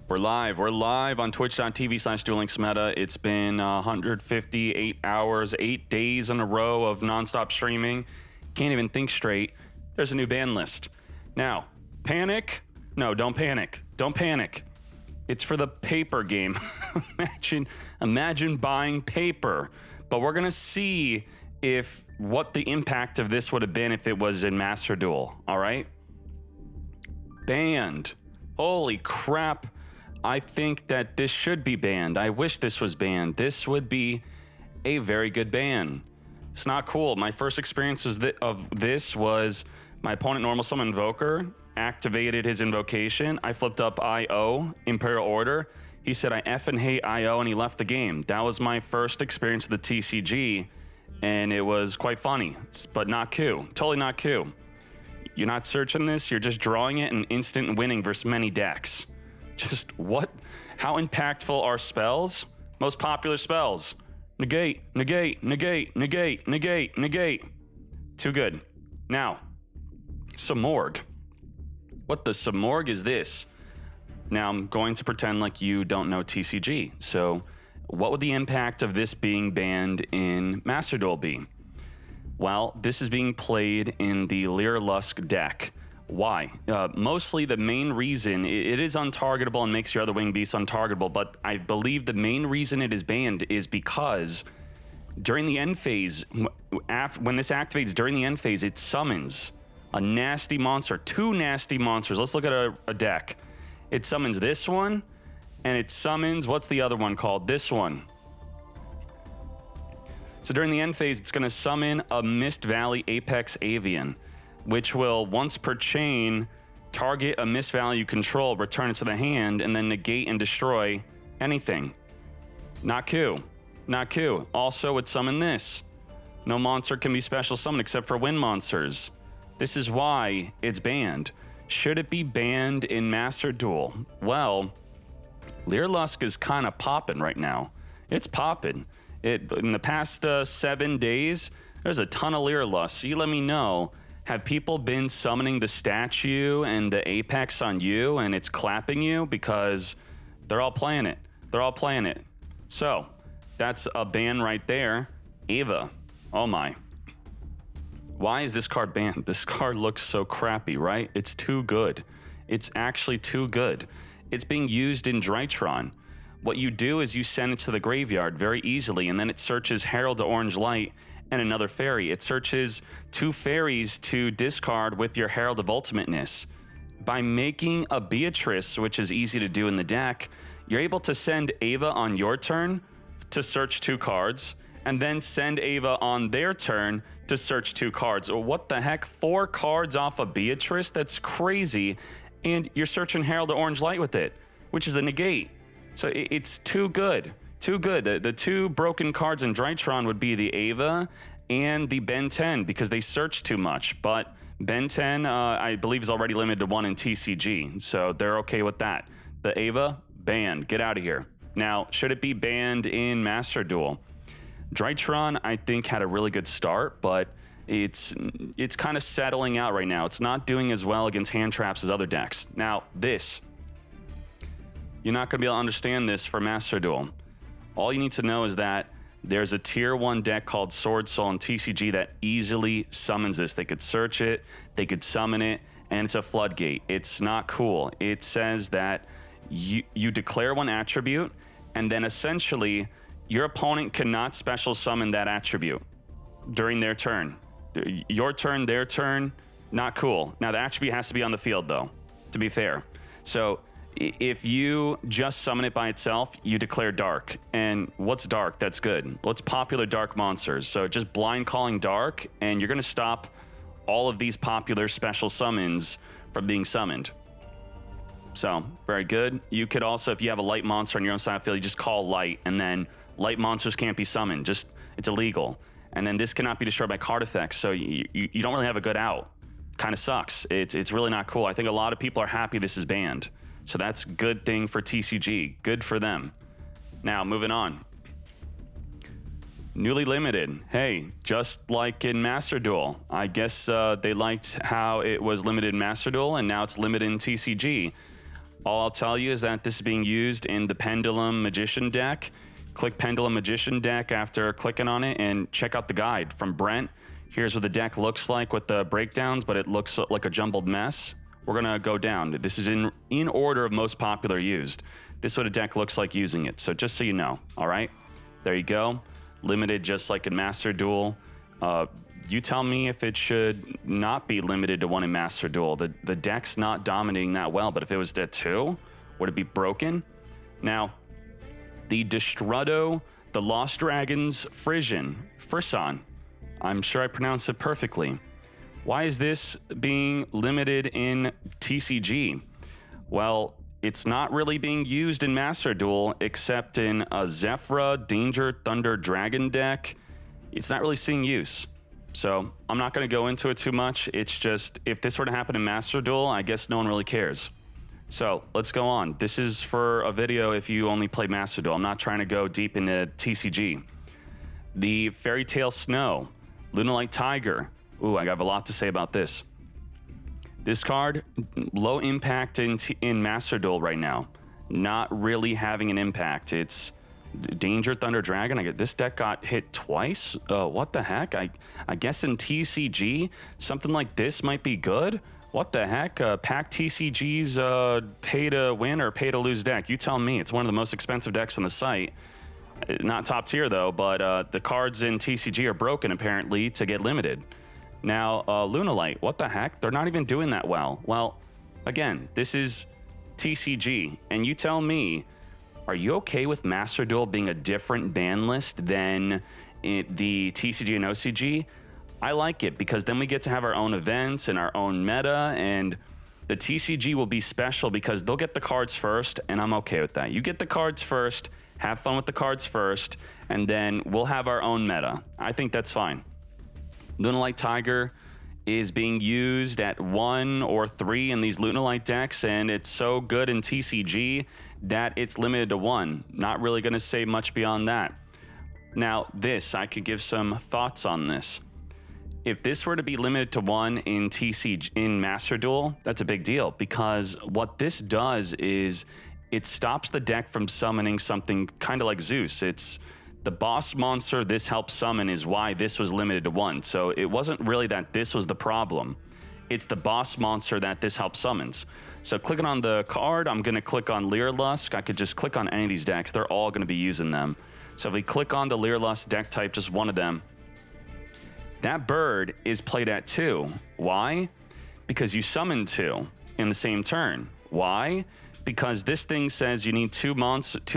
We're live on twitch.tv/duellinksmeta. It's been 158 hours, 8 days in a row of nonstop streaming. Can't even think straight. There's a new ban list. Now, panic? No, don't panic. Don't panic. It's for the paper game. Imagine buying paper. But we're gonna see what the impact of this would have been if it was in Master Duel, all right? Banned. Holy crap. I think that this should be banned. I wish this was banned. This would be a very good ban. It's not cool. My first experience of this was my opponent normal summon Invoker, activated his invocation. I flipped up IO, Imperial Order. He said, I effing hate IO, and he left the game. That was my first experience of the TCG, and it was quite funny, but not Q. Totally not Q. You're not searching this, you're just drawing it and instant winning versus many decks. Just what? How impactful are spells? Most popular spells. Negate, negate, negate, negate, negate, negate. Too good. Now, Simorgh. What the Simorgh is this? Now, I'm going to pretend like you don't know TCG. So, what would the impact of this being banned in Master Duel be? Well, this is being played in the Lyrilusc deck. Why? Mostly the main reason, it is untargetable and makes your other wing beasts untargetable, but I believe the main reason it is banned is because during the end phase, when this activates during the end phase, it summons a nasty monster, two nasty monsters. Let's look at a deck. It summons this one, and it summons, what's the other one called? This one. So during the end phase, it's going to summon a Mist Valley Apex Avian, which will, once per chain, target a Mist Valley you control, return it to the hand, and then negate and destroy anything. Not Q. Not Q. Also, would summon this. No monster can be special summoned except for wind monsters. This is why it's banned. Should it be banned in Master Duel? Well, Lyrilusc is kind of popping right now. It's popping. In the past 7 days, there's a ton of Lyrilusc. You let me know. Have people been summoning the statue and the apex on you and it's clapping you? Because they're all playing it. They're all playing it. So, that's a ban right there. Ava. Oh my. Why is this card banned? This card looks so crappy, right? It's too good. It's actually too good. It's being used in Drytron. What you do is you send it to the graveyard very easily, and then it searches Herald to Orange Light and another fairy. It searches 2 fairies to discard with your Herald of Ultimateness. By making a Beatrice, which is easy to do in the deck, you're able to send Ava on your turn to search 2 cards, and then send Ava on their turn to search 2 cards. What the heck? 4 cards off of Beatrice? That's crazy. And you're searching Herald to Orange Light with it, which is a negate. So it's too good. Too good. The 2 broken cards in Drytron would be the Ava and the Ben 10 because they search too much. But Ben 10, I believe, is already limited to 1 in TCG. So they're okay with that. The Ava, banned. Get out of here. Now, should it be banned in Master Duel? Drytron, I think, had a really good start, but it's kind of settling out right now. It's not doing as well against hand traps as other decks. Now, this. You're not going to be able to understand this for Master Duel. All you need to know is that there's a tier 1 deck called Sword Soul in TCG that easily summons this. They could search it, they could summon it, and it's a floodgate. It's not cool. It says that you declare 1 attribute, and then essentially your opponent cannot special summon that attribute during their turn. Your turn, their turn, not cool. Now the attribute has to be on the field though, to be fair. So if you just summon it by itself, you declare dark. And what's dark? That's good. What's popular dark monsters? So just blind calling dark, and you're going to stop all of these popular special summons from being summoned. So, very good. You could also, if you have a light monster on your own side of the field, you just call light, and then light monsters can't be summoned. Just, it's illegal. And then this cannot be destroyed by card effects, so you don't really have a good out. Kind of sucks. It's really not cool. I think a lot of people are happy this is banned. So that's a good thing for TCG. Good for them. Now, moving on. Newly limited. Hey, just like in Master Duel. I guess they liked how it was limited in Master Duel, and now it's limited in TCG. All I'll tell you is that this is being used in the Pendulum Magician deck. Click Pendulum Magician deck after clicking on it and check out the guide from Brent. Here's what the deck looks like with the breakdowns, but it looks like a jumbled mess. We're gonna go down. This is in order of most popular used. This is what a deck looks like using it. So just so you know, all right? There you go. Limited just like in Master Duel. You tell me if it should not be limited to 1 in Master Duel. The deck's not dominating that well, but if it was at 2, would it be broken? Now, the Destrudo, the Lost Dragons, Frisson. I'm sure I pronounced it perfectly. Why is this being limited in TCG? Well, it's not really being used in Master Duel except in a Zephyra, Danger, Thunder, Dragon deck. It's not really seeing use. So I'm not going to go into it too much. It's just, if this were to happen in Master Duel, I guess no one really cares. So let's go on. This is for a video if you only play Master Duel. I'm not trying to go deep into TCG. The Fairy Tale Snow, Lunalight Tiger. Ooh, I have a lot to say about this. This card, low impact in Master Duel right now. Not really having an impact. It's Danger, Thunder, Dragon. This deck got hit twice. What the heck? I guess in TCG, something like this might be good. What the heck? Pack TCG's pay to win or pay to lose deck. You tell me. It's one of the most expensive decks on the site. Not top tier though, but the cards in TCG are broken apparently to get limited. Now, Lunalight, what the heck? They're not even doing that well. Well, again, this is TCG, and you tell me, are you okay with Master Duel being a different ban list than the TCG and OCG? I like it because then we get to have our own events and our own meta, and the TCG will be special because they'll get the cards first, and I'm okay with that. You get the cards first, have fun with the cards first, and then we'll have our own meta. I think that's fine. Lunalight Tiger is being used at 1 or 3 in these Lunalight decks, and it's so good in TCG that it's limited to 1. Not really going to say much beyond that. Now, I could give some thoughts on this. If this were to be limited to 1 in TCG, in Master Duel, that's a big deal because what this does is it stops the deck from summoning something kind of like Zeus. It's the boss monster this helps summon is why this was limited to 1. So it wasn't really that this was the problem. It's the boss monster that this helps summons. So clicking on the card, I'm going to click on Lyrilusc. I could just click on any of these decks. They're all going to be using them. So if we click on the Lyrilusc deck type, just one of them, that bird is played at 2. Why? Because you summon 2 in the same turn. Why? Because this thing says you need 2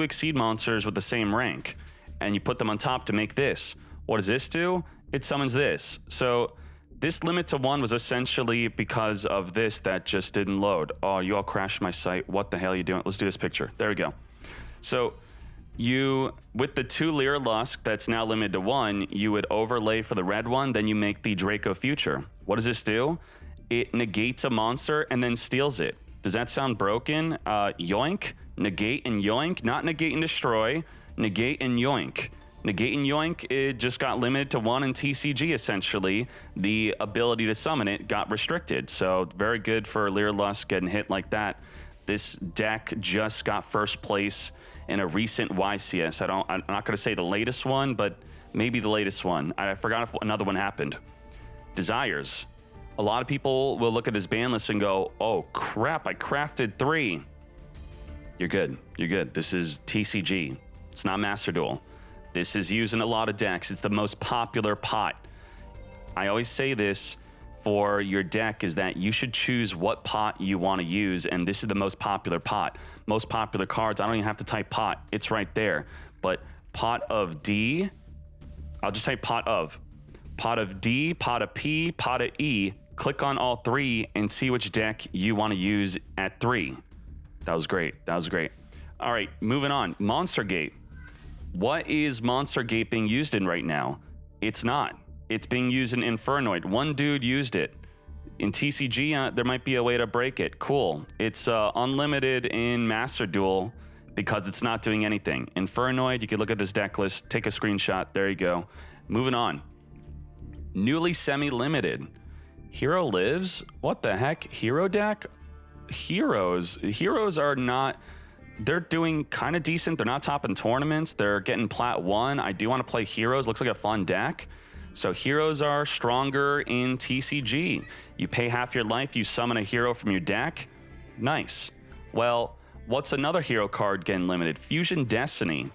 Exceed monsters with the same rank. And you put them on top to make this. What does this do? It summons this. So this limit to 1 was essentially because of this that just didn't load. Oh, you all crashed my site. What the hell are you doing? Let's do this picture. There we go. So you, with the 2 Lyrilusc that's now limited to 1, you would overlay for the red one, then you make the Draco Future. What does this do? It negates a monster and then steals it. Does that sound broken? Yoink, negate and yoink, not negate and destroy. Negate and yoink. Negate and yoink, it just got limited to 1 in TCG, essentially. The ability to summon it got restricted. So very good for Lyrilusc getting hit like that. This deck just got first place in a recent YCS. I'm not going to say the latest one, but maybe the latest one. I forgot if another one happened. Desires. A lot of people will look at this ban list and go, oh crap, I crafted 3. You're good. You're good. This is TCG. It's not Master Duel. This is used in a lot of decks. It's the most popular pot. I always say this for your deck is that you should choose what pot you want to use, and this is the most popular pot. Most popular cards, I don't even have to type pot. It's right there. But pot of D, I'll just type pot of. Pot of D, pot of P, pot of E. Click on all 3 and see which deck you want to use at 3. That was great. That was great. All right, moving on. Monster Gate. What is Monster Gate being used in right now? It's not. It's being used in Infernoid. One dude used it. In TCG, there might be a way to break it. Cool. It's unlimited in Master Duel because it's not doing anything. Infernoid, you can look at this deck list, take a screenshot. There you go. Moving on. Newly semi-limited. Hero Lives? What the heck? Hero deck? heroes. Heroes are not... They're doing kind of decent. They're not topping tournaments. They're getting Plat 1. I do want to play heroes. Looks like a fun deck. So heroes are stronger in TCG. You pay half your life, you summon a hero from your deck. Nice. Well, what's another hero card getting limited? Fusion Destiny.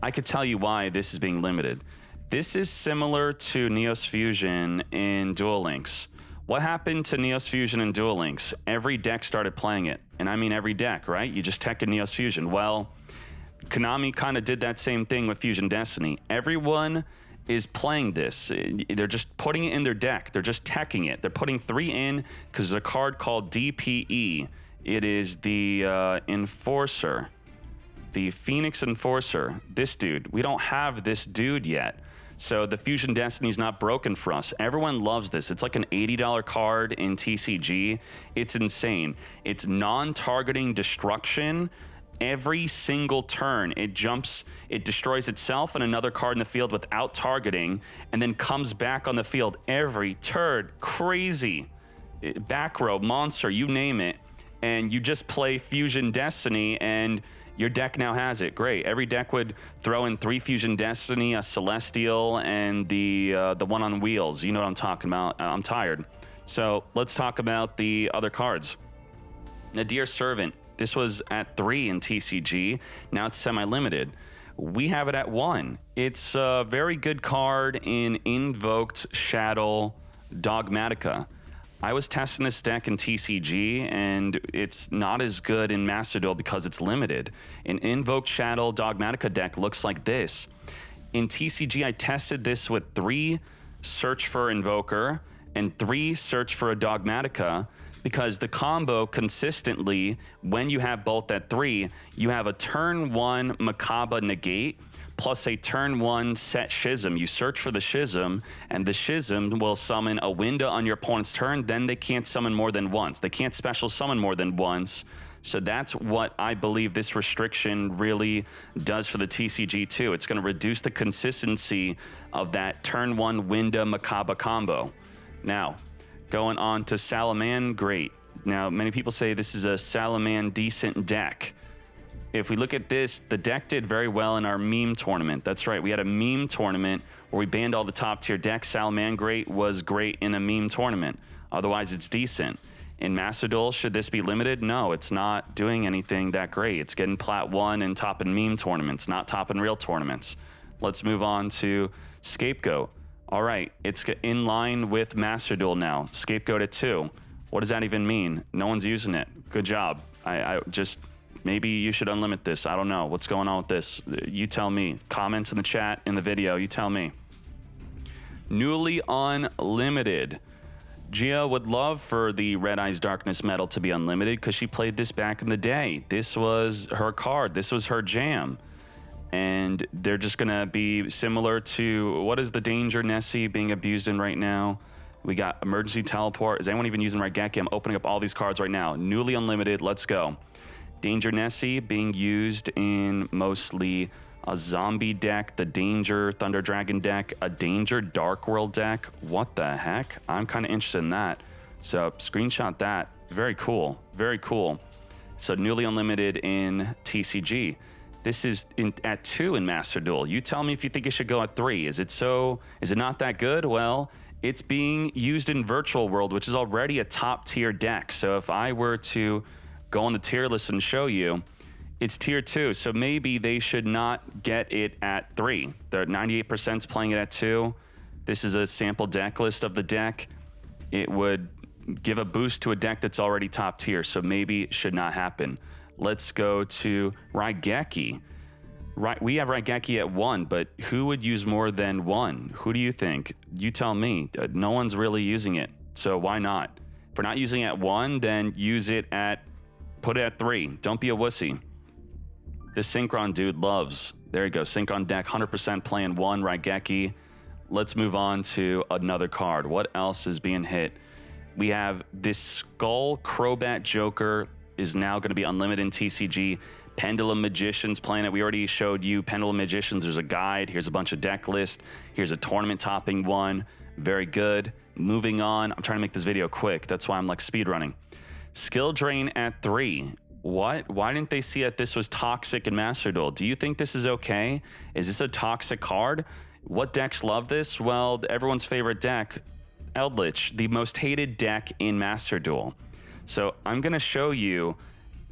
I could tell you why this is being limited. This is similar to Neos Fusion in Duel Links. What happened to Neos Fusion and Duel Links? Every deck started playing it. And I mean every deck, right? You just tech a Neos Fusion. Well, Konami kind of did that same thing with Fusion Destiny. Everyone is playing this. They're just putting it in their deck. They're just teching it. They're putting 3 in because there's a card called DPE. It is the Enforcer. The Phoenix Enforcer. This dude. We don't have this dude yet. So the Fusion Destiny's not broken for us. Everyone loves this. It's like an $80 card in TCG. It's insane. It's non-targeting destruction. Every single turn, it jumps, it destroys itself and another card in the field without targeting, and then comes back on the field every turn. Crazy. Back row, monster, you name it. And you just play Fusion Destiny and your deck now has it. Great. Every deck would throw in 3 Fusion Destiny, a Celestial, and the one on wheels. You know what I'm talking about. I'm tired. So let's talk about the other cards. Nadir Servant. This was at 3 in TCG. Now it's semi-limited. We have it at 1. It's a very good card in Invoked Shadow Dogmatica. I was testing this deck in TCG, and it's not as good in Master Duel because it's limited. An Invoked Shadow Dogmatica deck looks like this. In TCG, I tested this with 3 Search for Invoker and 3 Search for a Dogmatica, because the combo consistently, when you have both at 3, you have a turn 1 Makaba Negate plus a turn 1 set Schism. You search for the Schism, and the Schism will summon a window on your opponent's turn. Then they can't summon more than once. They can't special summon more than once. So that's what I believe this restriction really does for the TCG too. It's going to reduce the consistency of that turn 1 window Makaba combo. Now, going on to Salamangreat. Now, many people say this is a Salaman decent deck. If we look at this, the deck did very well in our meme tournament. That's right, we had a meme tournament where we banned all the top tier decks. Salamangreat was great in a meme tournament. Otherwise, it's decent. In Master Duel, should this be limited? No, it's not doing anything that great. It's getting Plat 1 and top in meme tournaments, not top in real tournaments. Let's move on to Scapegoat. All right, it's in line with Master Duel now. Scapegoat at 2. What does that even mean? No one's using it. Good job. I just, maybe you should unlimit this. I don't know. What's going on with this? You tell me. Comments in the chat, in the video, you tell me. Newly unlimited. Gia would love for the Red Eyes Darkness medal to be unlimited because she played this back in the day. This was her card. This was her jam. And they're just going to be similar to, what is the danger Nessie being abused in right now? We got Emergency Teleport. Is anyone even using Raigeki? I'm opening up all these cards right now. Newly unlimited. Let's go. Danger Nessie being used in mostly a zombie deck, the Danger Thunder Dragon deck, a Danger Dark World deck. What the heck? I'm kind of interested in that. So screenshot that. Very cool. Very cool. So newly unlimited in TCG. This is at 2 in Master Duel. You tell me if you think it should go at 3. Is it not that good? Well, it's being used in Virtual World, which is already a top tier deck. So if I were to go on the tier list and show you, it's tier 2, so maybe they should not get it at 3. They're 98% playing it at 2. This is a sample deck list of the deck. It would give a boost to a deck that's already top tier, so maybe it should not happen. Let's go to Raigeki. We have Raigeki at 1, but who would use more than 1? Who do you think? You tell me. No one's really using it, so why not? If we're not using it at 1, then put it at 3. Don't be a wussy. This Synchron dude loves. There you go. Synchron deck, 100% playing 1, Raigeki. Let's move on to another card. What else is being hit? We have this Skullcrobat Joker is now going to be unlimited in TCG. Pendulum Magician's playing it. We already showed you Pendulum Magicians. There's a guide. Here's a bunch of deck lists. Here's a tournament topping one. Very good. Moving on. I'm trying to make this video quick. That's why I'm like speed running. Skill drain at 3. What? Why didn't they see that this was toxic in Master Duel? Do you think this is okay? Is this a toxic card? What decks love this? Well, everyone's favorite deck, Eldritch, the most hated deck in Master Duel. So I'm going to show you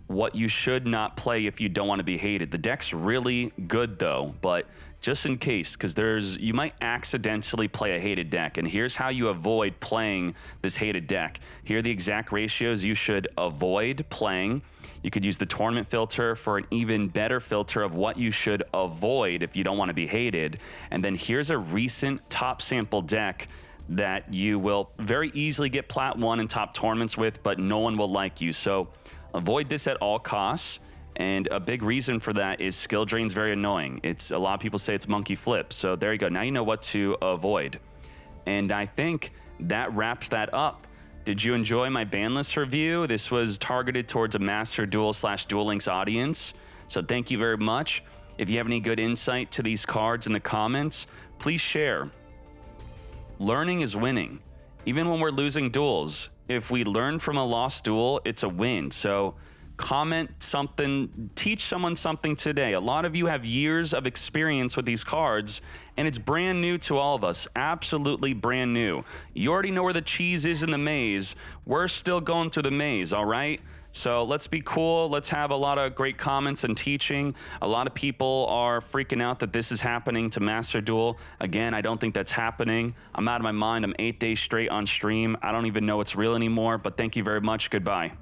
what you should not play if you don't want to be hated. The deck's really good though, but just in case, because you might accidentally play a hated deck, and here's how you avoid playing this hated deck. Here are the exact ratios you should avoid playing. You could use the tournament filter for an even better filter of what you should avoid if you don't want to be hated. And then here's a recent top sample deck that you will very easily get Plat 1 in top tournaments with, but no one will like you. So avoid this at all costs. And a big reason for that is skill drain's very annoying. A lot of people say it's monkey flip. So there you go. Now you know what to avoid. And I think that wraps that up. Did you enjoy my Banlist review? This was targeted towards a Master Duel / Duel Links audience. So thank you very much. If you have any good insight to these cards in the comments, please share. Learning is winning. Even when we're losing duels, if we learn from a lost duel, it's a win. So comment something, teach someone something today. A lot of you have years of experience with these cards, and it's brand new to all of us. Absolutely brand new. You already know where the cheese is in the maze. We're still going through the maze, all right? So let's be cool. Let's have a lot of great comments and teaching. A lot of people are freaking out that this is happening to Master Duel. Again, I don't think that's happening. I'm out of my mind. I'm 8 days straight on stream. I don't even know it's real anymore, but thank you very much. Goodbye.